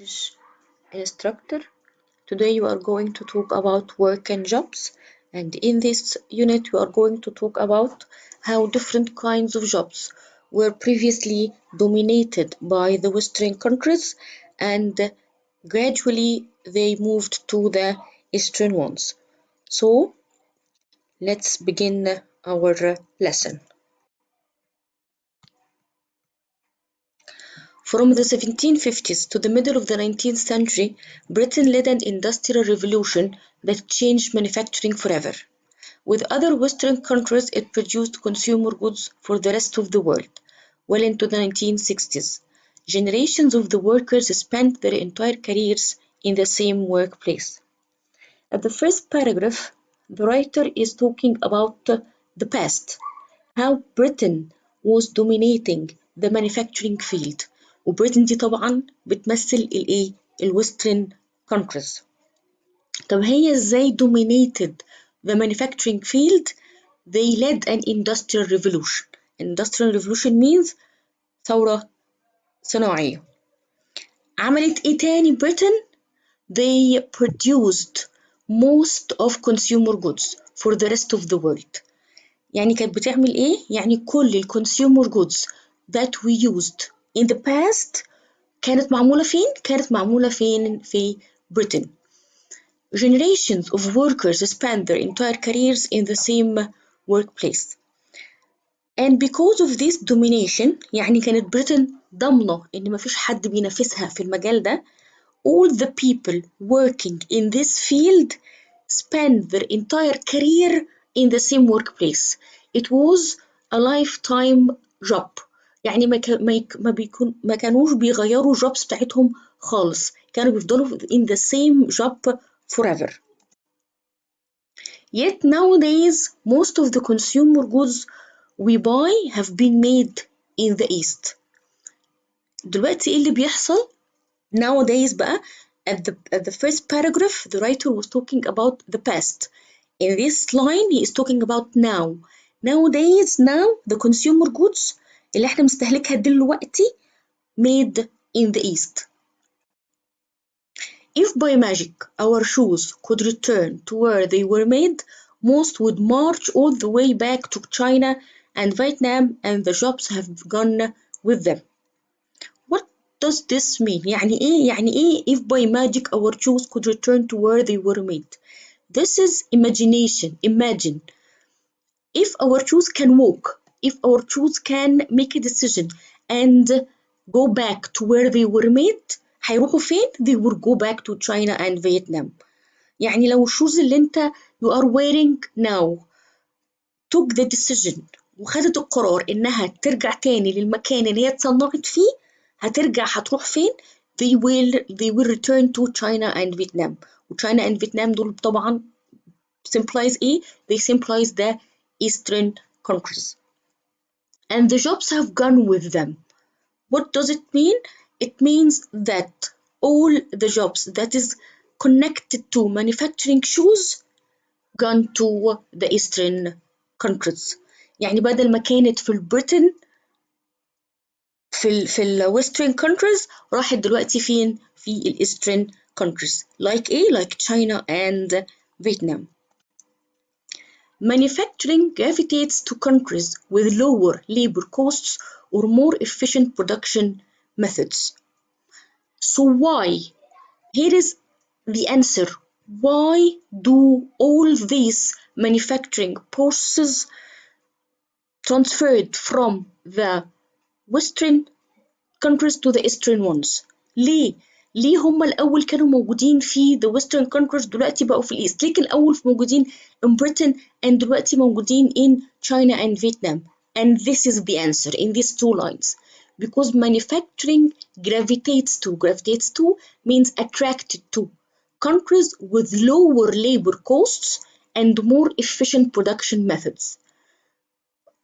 English instructor. Today we are going to talk about work and jobs, and in this unit we are going to talk about how different kinds of jobs were previously dominated by the Western countries and gradually they moved to the Eastern ones. So let's begin our lesson. From the 1750s to the middle of the 19th century, Britain led an industrial revolution that changed manufacturing forever. With other Western countries, it produced consumer goods for the rest of the world. Well into the 1960s, generations of the workers spent their entire careers in the same workplace. At the first paragraph, the writer is talking about the past, how Britain was dominating the manufacturing field. وبريتن دي طبعا بتمثل الايه الويسترن countries. طب هي ازاي dominated the manufacturing field? They led an industrial revolution. Industrial revolution means ثورة صناعية. عملت ايه تاني بريتن؟ They produced most of consumer goods for the rest of the world. يعني كانت بتعمل ايه؟ يعني كل consumer goods that we used in the past كانت معمولة فين؟ كانت معمولة فين؟ في Britain. Generations of workers spent their entire careers in the same workplace. And because of this domination, يعني كانت Britain ضامنة إن مفيش حد بينافسها في المجال ده. All the people working in this field spent their entire career in the same workplace. It was a lifetime job. يعني ما كانوش بيغيروا jobs بتاعتهم خالص. كانوا بيفضلوا in the same job forever. Yet nowadays, most of the consumer goods we buy have been made in the East. دلوقتي إيه اللي بيحصل؟ Nowadays بقى, at the first paragraph, the writer was talking about the past. In this line, he is talking about now. Nowadays, the consumer goods اللي احنا مستهلكها دلوقتي made in the East. If by magic our shoes could return to where they were made, most would march all the way back to China and Vietnam, and the jobs have gone with them. What does this mean? يعني إيه if by magic our shoes could return to where they were made? This is imagination. Imagine if our shoes can walk, if our shoes can make a decision and go back to where they were made, هيروحوا فين؟ They would go back to China and Vietnam. يعني لو الشوز اللي انت you are wearing now took the decision وخدت القرار انها ترجع تاني للمكان اللي هي اتصنعت فيه، هتروح فين؟ They will return to China and Vietnam. وChina and Vietnam دول طبعا symbolize ايه؟ They symbolize the Eastern countries. And the jobs have gone with them. What does it mean? It means that all the jobs that is connected to manufacturing shoes gone to the Eastern countries. يعني بدل ما كانت في Britain في ال Western countries راحت دلوقتي فين؟ في ال Eastern countries. Like ايه؟ Like China and Vietnam. Manufacturing gravitates to countries with lower labor costs or more efficient production methods. So why? Here is the answer. Why do all these manufacturing processes transferred from the Western countries to the Eastern ones? ليه هم الأول كانوا موجودين في the Western countries دلوقتي بقوا في الإيست؟ ليه كان الأول موجودين in Britain and دلوقتي موجودين in China and Vietnam? And this is the answer in these two lines. Because manufacturing gravitates to means attracted to countries with lower labor costs and more efficient production methods.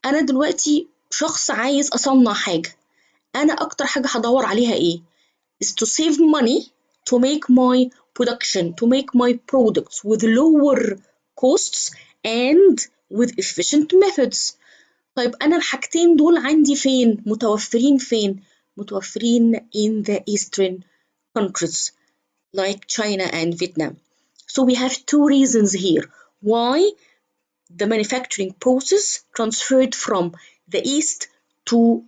أنا دلوقتي شخص عايز أصنع حاجة، أنا أكتر حاجة هدور عليها إيه؟ is to save money to make my production, to make my products with lower costs and with efficient methods. طيب أنا الحاجتين دول عندي فين؟ متوفرين فين؟ متوفرين in the Eastern countries like China and Vietnam. So we have two reasons here why the manufacturing process transferred from the east to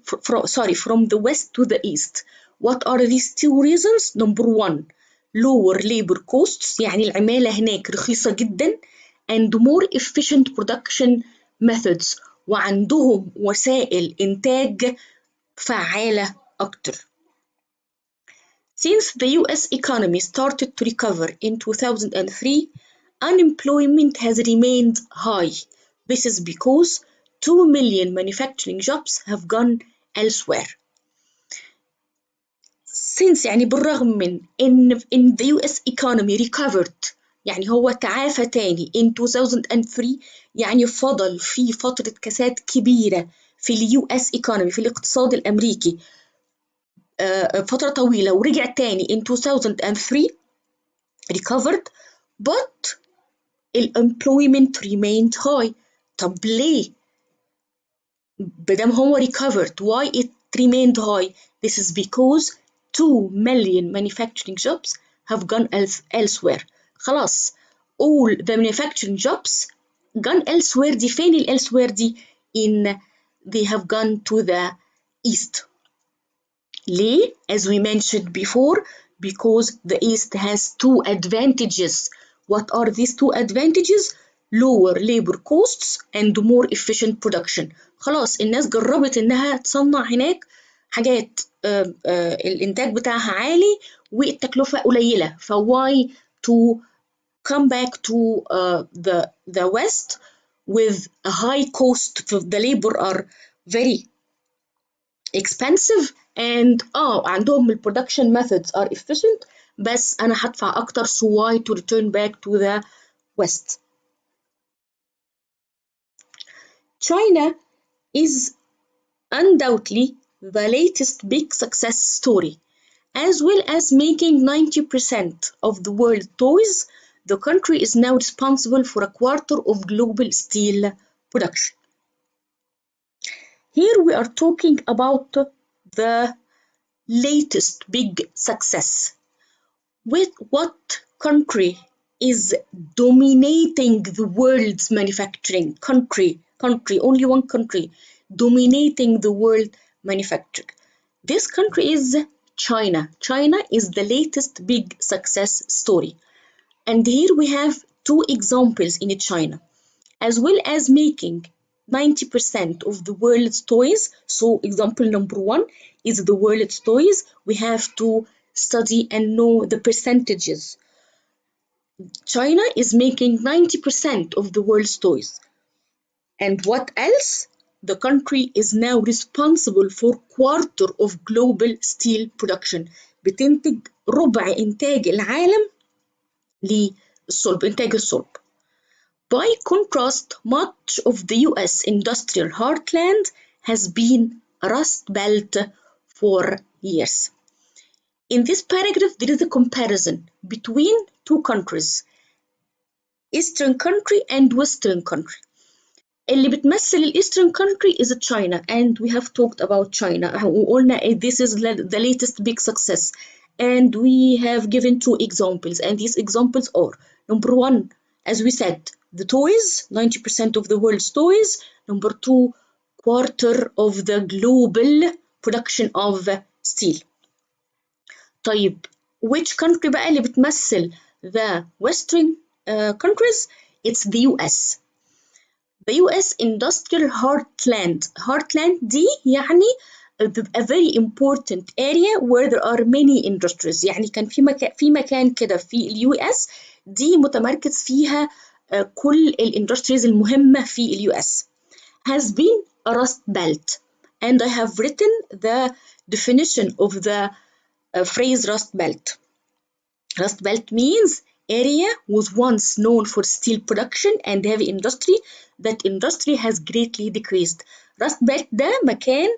from the west to the east. What are these two reasons? Number one, lower labor costs، يعني العمالة هناك رخيصة جدا، and more efficient production methods، وعندهم وسائل إنتاج فعالة أكتر. Since the US economy started to recover in 2003, unemployment has remained high. This is because 2 million manufacturing jobs have gone elsewhere. Since يعني بالرغم من in the US economy recovered، يعني هو تعافى تاني in 2003، يعني فضل في فترة كساد كبيرة في ال US economy في الاقتصاد الأمريكي فترة طويلة ورجع تاني in 2003 recovered but الemployment remained high. طب ليه؟ بدم هو recovered why it remained high? This is because 2 million manufacturing jobs have gone elsewhere. خلاص all the manufacturing jobs gone elsewhere. دي فين ال elsewhere دي؟ in they have gone to the east. ليه؟ As we mentioned before, because the East has two advantages. What are these two advantages? Lower labor costs and more efficient production. خلاص الناس جربت إنها تصنع هناك حاجات الإنتاج بتاعها عالي والتكلفة قليلة. why to come back to the West with a high cost. The labor are very expensive and عندهم ال production methods are efficient، بس أنا هدفع أكتر so why to return back to the West. China is undoubtedly the latest big success story. As well as making 90% of the world's toys, the country is now responsible for a quarter of global steel production. Here we are talking about the latest big success. With what country is dominating the world's manufacturing? Country, only one country dominating the world manufacturing. This country is China. China is the latest big success story. And here we have two examples in China. As well as making 90% of the world's toys. So example number one is the world's toys. We have to study and know the percentages. China is making 90% of the world's toys. And what else? The country is now responsible for quarter of global steel production. بتنتج ربع إنتاج العالم للصلب، إنتاج الصلب. By contrast, much of the US industrial heartland has been a rust belt for years. In this paragraph, there is a comparison between two countries, Eastern country and Western country. اللي بتمثل ال Eastern country is China, and we have talked about China. وقلنا this is the latest big success, and we have given two examples, and these examples are number one, as we said, the toys, 90% of the world's toys. Number two, quarter of the global production of steel. طيب which country بقى اللي بتمثل the Western countries? It's the US. The US industrial heartland. Heartland دي يعني a very important area where there are many industries. يعني كان في مكان كده في ال US دي متمركز فيها كل الاندستريز المهمة في ال US. Has been a rust belt, and I have written the definition of the phrase rust belt. Rust belt means area was once known for steel production and heavy industry. That industry has greatly decreased. Rust belt ده مكان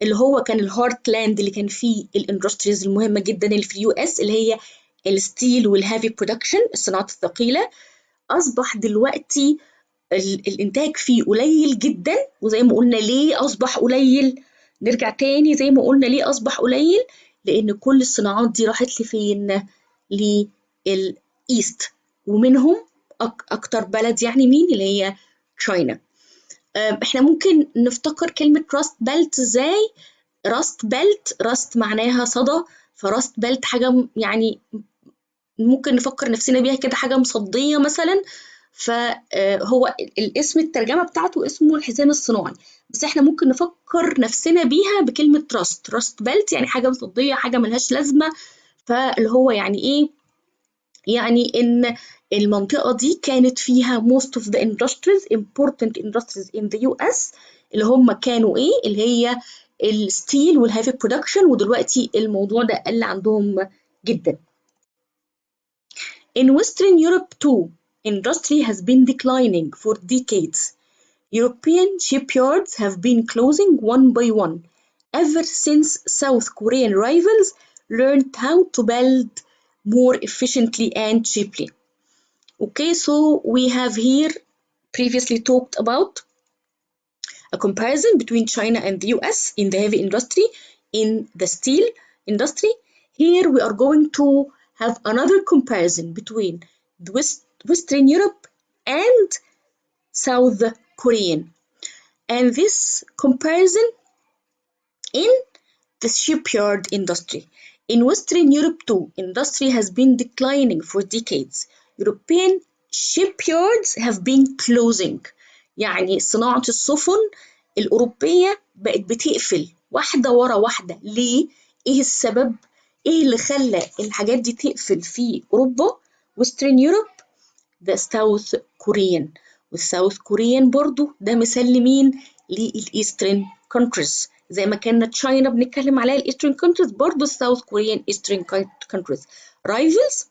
اللي هو كان الهارتلاند اللي كان فيه الاندستريز المهمة جدا اللي في اليو اس اللي هي الستيل والهيفي برودكشن، الصناعات الثقيلة. أصبح دلوقتي الإنتاج فيه قليل جدا، وزي ما قلنا ليه أصبح قليل؟ نرجع تاني زي ما قلنا ليه أصبح قليل؟ لأن كل الصناعات دي راحت لفين؟ للإيست، ومنهم أكتر بلد يعني مين؟ اللي هي تشاينا. احنا ممكن نفتكر كلمة راست بيلت ازاي؟ راست بيلت، راست معناها صدى، فراست بيلت حاجة يعني ممكن نفكر نفسنا بيها كده حاجة مصدية مثلا، فهو الاسم الترجمة بتاعته اسمه الحزام الصناعي، بس احنا ممكن نفكر نفسنا بيها بكلمة راست بيلت، يعني حاجة مصدية، حاجة ملهاش لازمة. فاللي هو يعني ايه؟ يعني ان المنطقة دي كانت فيها most of the industries important industries in the US، اللي هم كانوا ايه؟ اللي هي الستيل والهيفي برودكشن، ودلوقتي الموضوع ده قل عندهم جدا. In Western Europe too, industry has been declining for decades. European shipyards have been closing one by one ever since South Korean rivals learned how to build more efficiently and cheaply. Okay, so we have here previously talked about a comparison between China and the US in the heavy industry, in the steel industry. Here we are going to have another comparison between the Western Europe and South Korean. And this comparison in the shipyard industry. In Western Europe too, industry has been declining for decades. European shipyards have been closing. يعني صناعة السفن الأوروبية بقت بتقفل واحدة ورا واحدة. ليه؟ إيه السبب؟ إيه اللي خلى الحاجات دي تقفل في أوروبا؟ Western Europe the South Korean، والساوث كوريان برضو ده مثال لمين؟ للإيسترن countries. زي ما كنا تشاينا بنتكلم عليها الإيسترن countries، برضو الساوث كوريان إيسترن countries. Rivals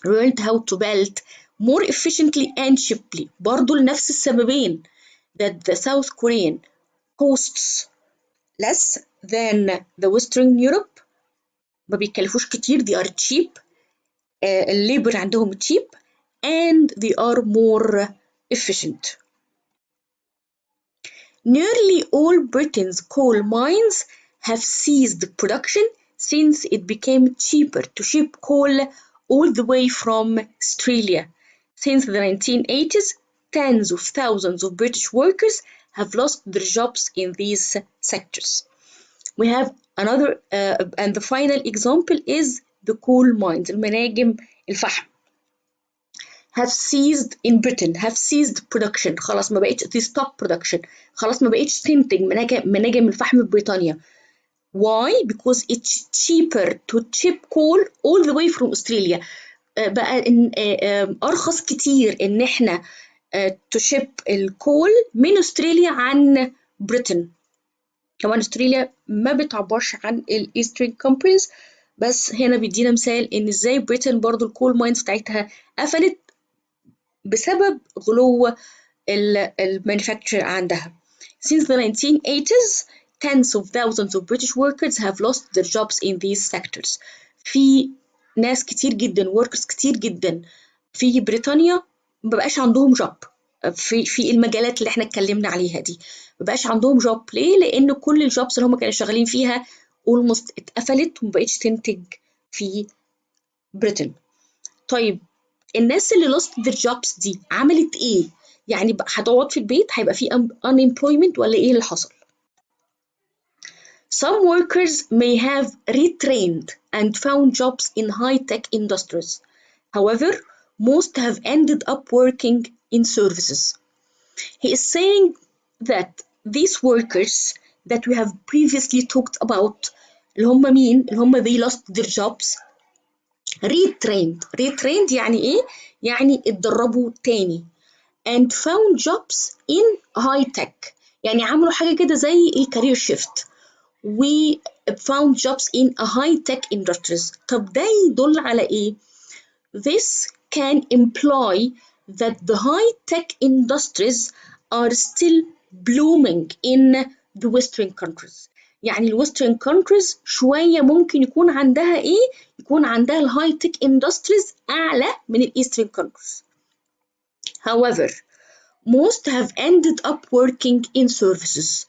learned how to build more efficiently and cheaply، برضو لنفس السببين، that the South Korean costs less than the Western Europe، ما بيكلفوش كتير، they are cheap، الليبر عندهم cheap and they are more efficient. Nearly all Britain's coal mines have ceased production since it became cheaper to ship coal all the way from Australia. Since the 1980s, tens of thousands of British workers have lost their jobs in these sectors. We have another, and the final example is the coal mines, المناجم الفحم. have ceased in Britain، have ceased production، خلاص ما بقتش they stop production، خلاص ما بقتش تنتج مناجم الفحم في بريطانيا. Why? Because it's cheaper to ship coal all the way from Australia. بقى أرخص كتير إن إحنا to ship الكول من أستراليا عن بريطن. كمان أستراليا ما بتعبرش عن الإيسترن كومبانيز، بس هنا بيدينا مثال إن إزاي بريطن برضو الكول ماينز بتاعتها قفلت بسبب غلو المانيفاكتشر عندها. Since the 1980s, tens of thousands of British workers have lost their jobs in these sectors. في ناس كتير جدا، workers كتير جدا في بريطانيا مبقاش عندهم job في المجالات اللي احنا اتكلمنا عليها دي، مبقاش عندهم job. ليه؟ لأن كل الجوبس اللي هم كانوا شغالين فيها almost اتقفلت ومبقتش تنتج في بريطن. طيب الناس اللي lost their jobs دي عملت ايه؟ يعني هتقعد في البيت هيبقى في unemployment ولا ايه اللي حصل؟ Some workers may have retrained and found jobs in high-tech industries. However, most have ended up working in services. He is saying that these workers that we have previously talked about اللي هم مين؟ اللي هم they lost their jobs retrained يعني ايه؟ يعني اتدربوا تاني and found jobs in high tech، يعني عملوا حاجة كده زي الكارير شيفت we found jobs in a high tech industries. طب ده يدل على ايه؟ This can imply that the high tech industries are still blooming in the Western countries. يعني الويسترن countries شوية ممكن يكون عندها ايه؟ يكون عندها الهاي تك industries أعلى من الإيسترن countries. However, most have ended up working in services.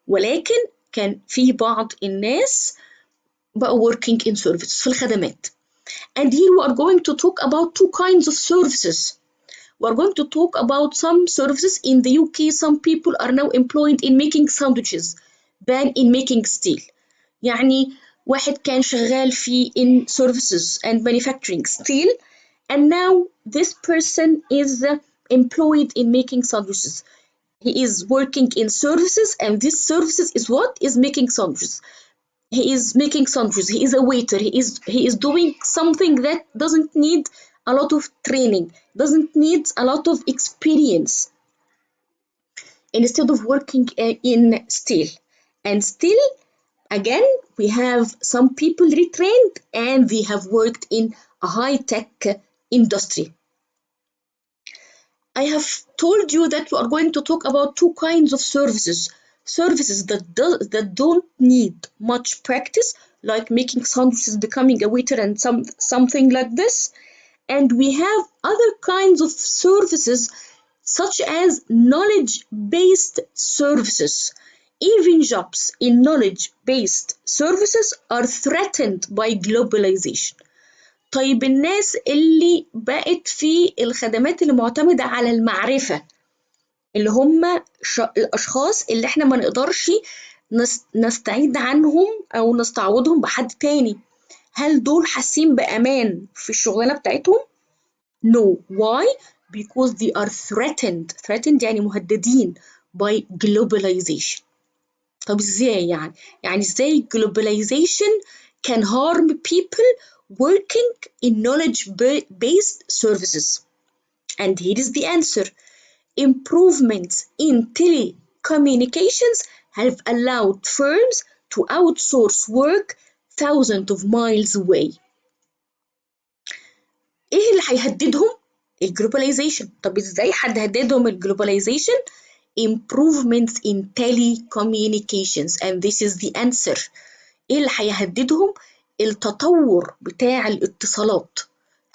ولكن كان في بعض الناس بقوا working in services في الخدمات. And here we are going to talk about two kinds of services. We are going to talk about some services in the UK. Some people are now employed in making sandwiches than in making steel. يعني واحد كان شغال في in services and manufacturing steel, and now this person is employed in making sandwiches. He is working in services, and this services is what is making sandwiches. He is making sandwiches. He is a waiter. He is doing something that doesn't need a lot of training, doesn't need a lot of experience, instead of working in steel. And still, again, we have some people retrained and they have worked in a high-tech industry. I have told you that we are going to talk about two kinds of services. Services that don't need much practice, like making sandwiches, becoming a waiter, and something like this. And we have other kinds of services, such as knowledge-based services. Even jobs in knowledge-based services are threatened by globalization. طيب الناس اللي بقت في الخدمات اللي معتمدة على المعرفة، اللي هم الأشخاص اللي احنا ما نقدرش نستعيد عنهم أو نستعوضهم بحد تاني، هل دول حاسين بأمان في الشغلانة بتاعتهم؟ No. Why? Because they are threatened يعني مهددين by globalization. طب ازاي يعني؟ يعني ازاي globalization can harm people working in knowledge-based services? And here is the answer. Improvements in telecommunications have allowed firms to outsource work thousands of miles away. ايه اللي هيهددهم؟ الجلوباليزيشن. طب ازاي حد هددهم الجلوباليزيشن؟ Improvements in telecommunications, and this is the answer. ايه اللي هيهددهم؟ التطور بتاع الاتصالات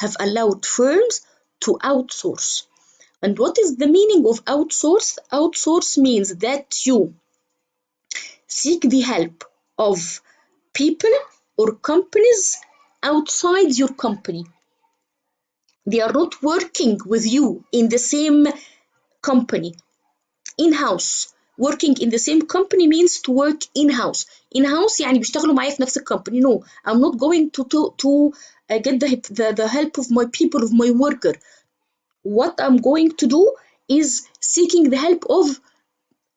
have allowed firms to outsource. And what is the meaning of outsource? Outsource means that you seek the help of people or companies outside your company. They are not working with you in the same company. In-house. Working in the same company means to work in-house. In-house يعني بيشتغلوا معايا في نفس الكمباني. No, I'm not going to get the help of my people, of my worker. What I'm going to do is seeking the help of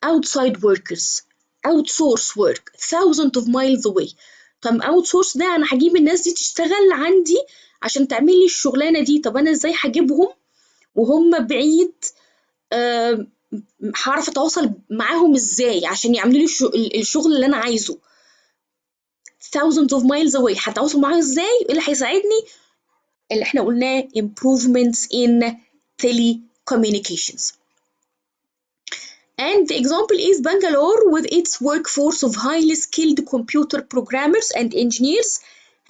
outside workers. Outsource work. Thousands of miles away. طب outsource ده أنا هجيب الناس دي تشتغل عندي عشان تعمل لي الشغلانة دي. طب أنا إزاي هجيبهم وهم بعيد؟ هعرف اتواصل معاهم ازاي عشان يعملوا لي الشغل اللي انا عايزه؟ thousands of miles away. هتواصل معاهم ازاي؟ ايه اللي هيساعدني؟ اللي احنا قلناه improvements in telecommunications. And the example is Bangalore, with its workforce of highly skilled computer programmers and engineers,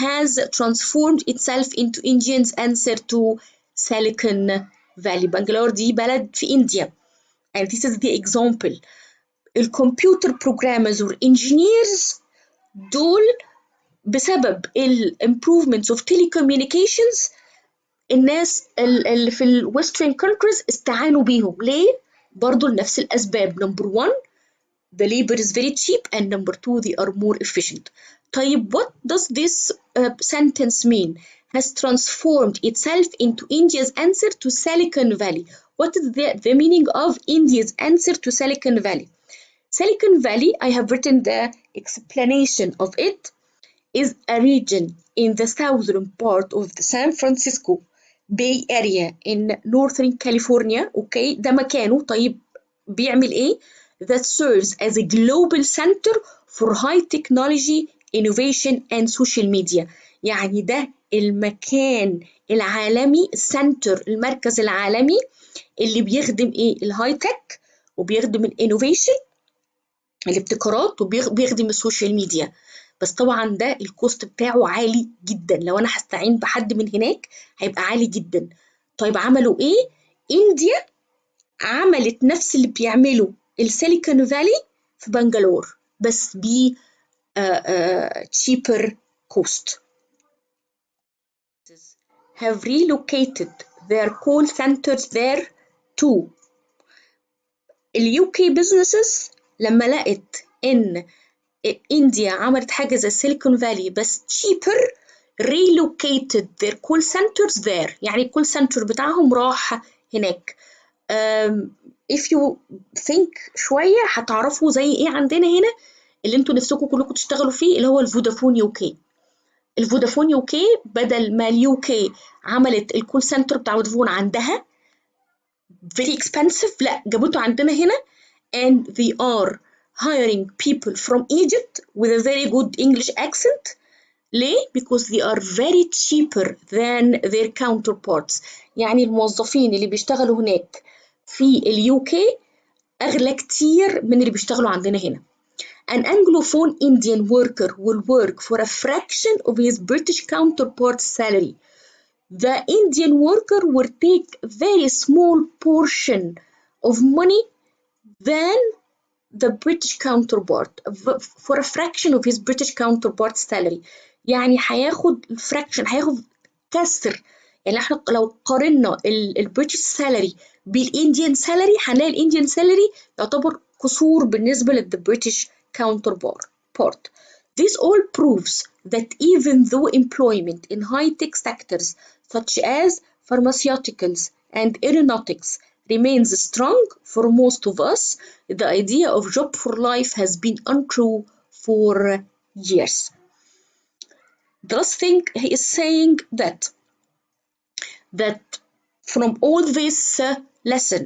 has transformed itself into India's answer to Silicon Valley. Bangalore دي بلد في إنديا. And this is the example. الكمبيوتر programmers or engineers دول بسبب ال improvements of telecommunications الناس اللي في ال western countries استعانوا بيهم. ليه؟ برضو لنفس الأسباب. Number one, the labor is very cheap, and number two, they are more efficient. طيب what does this sentence mean? Has transformed itself into India's answer to Silicon Valley. What is the meaning of India's answer to Silicon Valley? Silicon Valley, I have written the explanation of it, is a region in the southern part of the San Francisco Bay Area in Northern California. Okay, ده مكانه. طيب بيعمل ايه؟ That serves as a global center for high technology, innovation and social media. يعني ده المكان العالمي، السنتر، المركز العالمي اللي بيخدم ايه؟ الهاي تك، وبيخدم الانوفيشن، الابتكارات، وبيخدم السوشيال ميديا. بس طبعا ده الكوست بتاعه عالي جدا. لو انا هستعين بحد من هناك هيبقى عالي جدا. طيب عملوا ايه؟ انديا عملت نفس اللي بيعمله السيليكون فالي في بنغالور، بس ب cheaper coast have relocated their call centers there too. ال UK businesses لما لقت إن إنديا عملت حاجة زي سيليكون فالي بس cheaper relocated their call centers there. يعني الكول سنتر بتاعهم راح هناك. if you think شوية هتعرفوا زي إيه عندنا هنا اللي انتوا نفسكم كلكم تشتغلوا فيه اللي هو الفودافون يو كي. الفودافون يو كي بدل ما اليو كي عملت الكول سنتر بتاع فودافون عندها very expensive، لا جابته عندنا هنا and they are hiring people from Egypt with a very good English accent. ليه؟ because they are very cheaper than their counterparts. يعني الموظفين اللي بيشتغلوا هناك في اليو كي أغلى كتير من اللي بيشتغلوا عندنا هنا. An Anglophone Indian worker will work for a fraction of his British counterpart's salary. The Indian worker will take a very small portion of money than the British counterpart for a fraction of his British counterpart's salary. يعني هياخد fraction، هياخد كسر. يعني احنا لو قارنا البريتش سالري بالانديان سالري هنلاقي الانديان سالري يعتبر قصور بالنسبة للبريتش counterpart. This all proves that even though employment in high-tech sectors such as pharmaceuticals and aeronautics remains strong for most of us, the idea of job for life has been untrue for years. The last thing he is saying that from all this lesson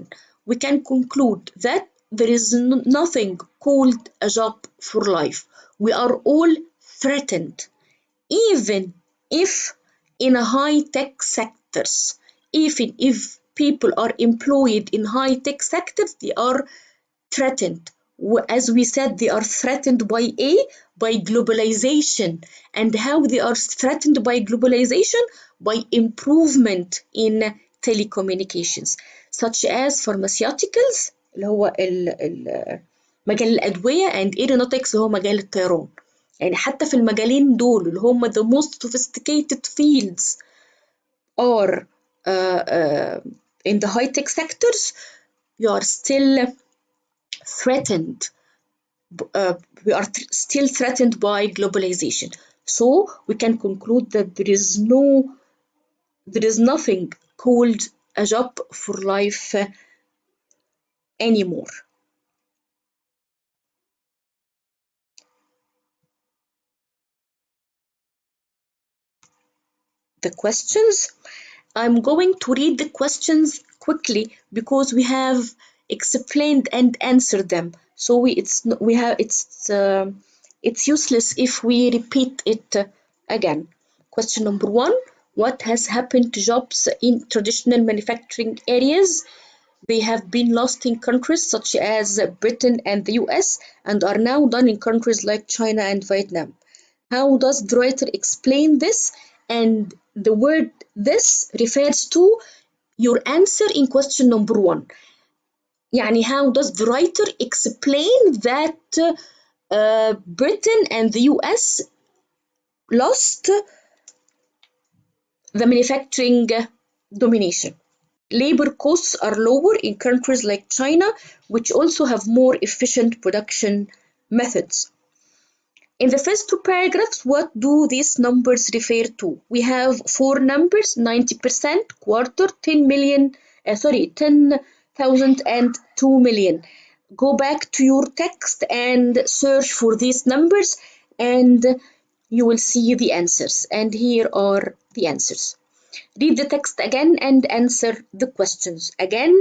we can conclude that there is nothing called a job for life. We are all threatened, even if in a high-tech sectors, even if people are employed in high-tech sectors, they are threatened. As we said, they are threatened by globalization. And how they are threatened by globalization? By improvement in telecommunications, such as pharmaceuticals اللي هو مجال الأدوية and aeronautics اللي هو مجال الطيران. يعني حتى في المجالين دول اللي هم the most sophisticated fields are in the high-tech sectors, you are still threatened. We are still threatened by globalization. So we can conclude that there is nothing called a job for life anymore. The questions. I'm going to read the questions quickly because we have explained and answered them. So it's useless if we repeat it again. Question number 1. What has happened to jobs in traditional manufacturing areas? They have been lost in countries such as Britain and the US and are now done in countries like China and Vietnam. How does the writer explain this? And the word this refers to your answer in question number 1. يعني how does the writer explain that Britain and the US lost the manufacturing domination? Labor costs are lower in countries like China, which also have more efficient production methods. In the first 2 paragraphs, what do these numbers refer to? We have 4 numbers: 90%, quarter, 10,000 and 2 million. Go back to your text and search for these numbers and you will see the answers. And here are the answers. Read the text again and answer the questions. Again,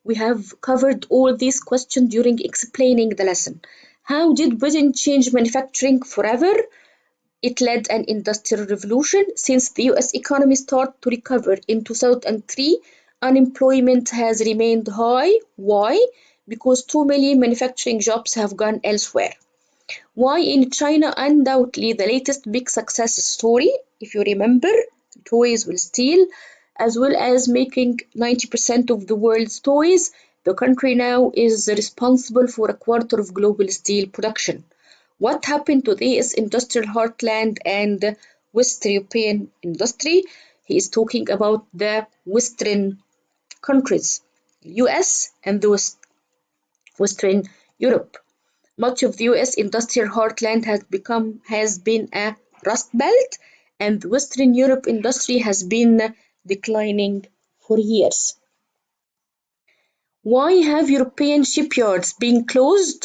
we have covered all these questions during explaining the lesson. How did Britain change manufacturing forever? It led an industrial revolution. Since the US economy started to recover in 2003, unemployment has remained high. Why? Because 2 million manufacturing jobs have gone elsewhere. Why in China? Undoubtedly the latest big success story, if you remember, toys will steal, as well as making 90% of the world's toys. The country now is responsible for a quarter of global steel production. What happened to the US industrial heartland and West European industry? He is talking about the Western countries, US and the Western Europe. Much of the US industrial heartland has been a rust belt, and the Western Europe industry has been declining for years. Why have European shipyards been closed?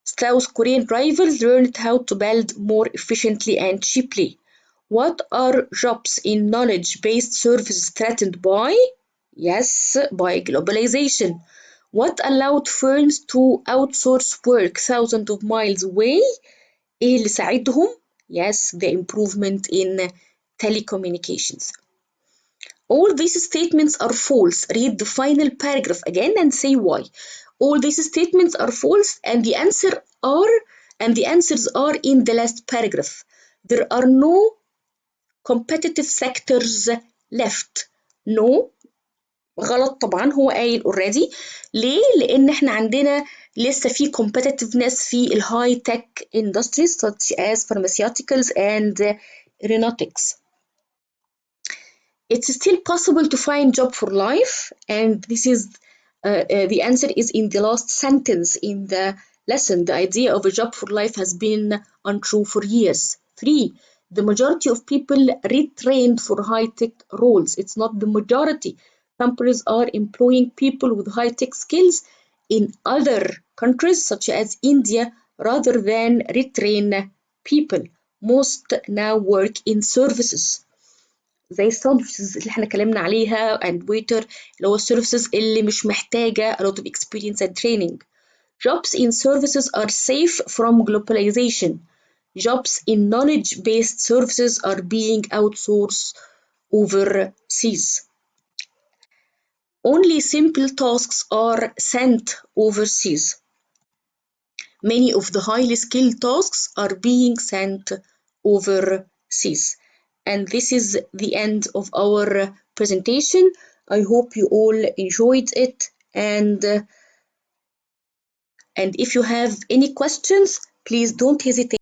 South Korean rivals learned how to build more efficiently and cheaply. What are jobs in knowledge-based services threatened by? Yes, by globalization. What allowed firms to outsource work thousands of miles away? إيه اللي ساعدهم؟ Yes, the improvement in telecommunications. All these statements are false. Read the final paragraph again and say why. All these statements are false, and the answers are in the last paragraph. There are no competitive sectors left. No, غلط طبعا، هو قايل already. ليه؟ لأن احنا عندنا لسه في competitiveness في الهاي tech industries such as pharmaceuticals and aeronautics. It's still possible to find job for life, and this is the answer is in the last sentence in the lesson. The idea of a job for life has been untrue for years. 3. The majority of people retrained for high-tech roles. It's not the majority. Companies are employing people with high-tech skills in other countries such as India rather than retrain people. Most now work in services. زي السيرفيسز اللي احنا اتكلمنا عليها and waiter اللي هو السيرفيسز اللي مش محتاجة a lot of experience and training. Jobs in services are safe from globalization. Jobs in knowledge-based services are being outsourced overseas. Only simple tasks are sent overseas. Many of the highly skilled tasks are being sent overseas. And this is the end of our presentation. I hope you all enjoyed it, and if you have any questions, please don't hesitate